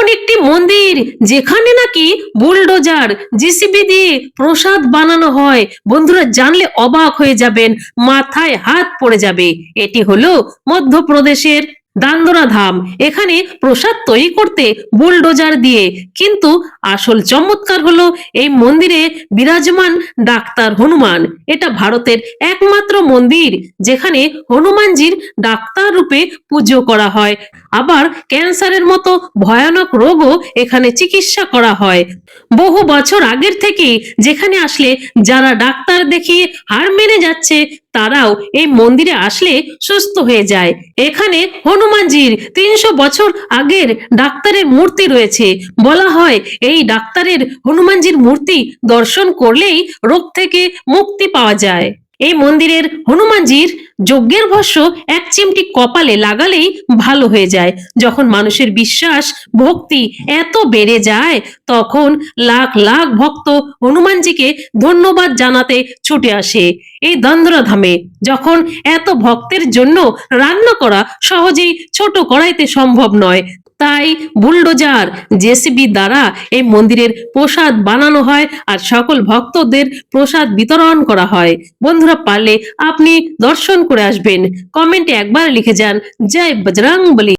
এমন একটি মন্দির যেখানে নাকি বুলডোজার জিসিবি দিয়ে প্রসাদ বানানো হয়। বন্ধুরা জানলে অবাক হয়ে যাবেন, মাথায় হাত পড়ে যাবে। এটি হলো মধ্যপ্রদেশের দান্দরা ধাম। এখানে প্রসাদ তৈরি করতে বুলডোজার দিয়ে। কিন্তু আসল চমৎকার হলো এই মন্দিরে বিরাজমান ডাক্তার হনুমান। এটা ভারতের একমাত্র মন্দির যেখানে হনুমানজির ডাক্তার রূপে পুজো করা হয়। আবার ক্যান্সারের মতো ভয়ানক রোগও এখানে চিকিৎসা করা হয়। বহু বছর আগের থেকে যেখানে আসলে যারা ডাক্তার দেখিয়ে হার মেনে যাচ্ছে তারাও এই মন্দিরে আসলে সুস্থ হয়ে যায়। এখানে হনুমানজির 300 বছর আগের ডাক্তারের মূর্তি রয়েছে। বলা হয় এই ডাক্তারের হনুমানজির মূর্তি দর্শন করলেই রোগ থেকে মুক্তি পাওয়া যায়। এই মন্দিরের হনুমানজির যজ্ঞের ভস্য এক চিমটি কপালে লাগালেই ভালো হয়ে যায়। যখন মানুষের বিশ্বাস ভক্তি এত বেড়ে যায় তখন লাখ লাখ ভক্ত হনুমানজিকে ধন্যবাদ জানাতে ছুটে আসে এই দান্দরা ধামে। যখন এত ভক্তের জন্য রান্না করা সহজেই ছোট কড়াইতে সম্ভব নয়, তাই বুলডোজার জেসিবি দ্বারা এই মন্দিরের প্রসাদ বানানো হয় আর সকল ভক্তদের প্রসাদ বিতরণ করা হয়। বন্ধুরা পারলে আপনি দর্শন করে আসবেন। কমেন্টে একবার লিখে যান জয় বজরংবলী।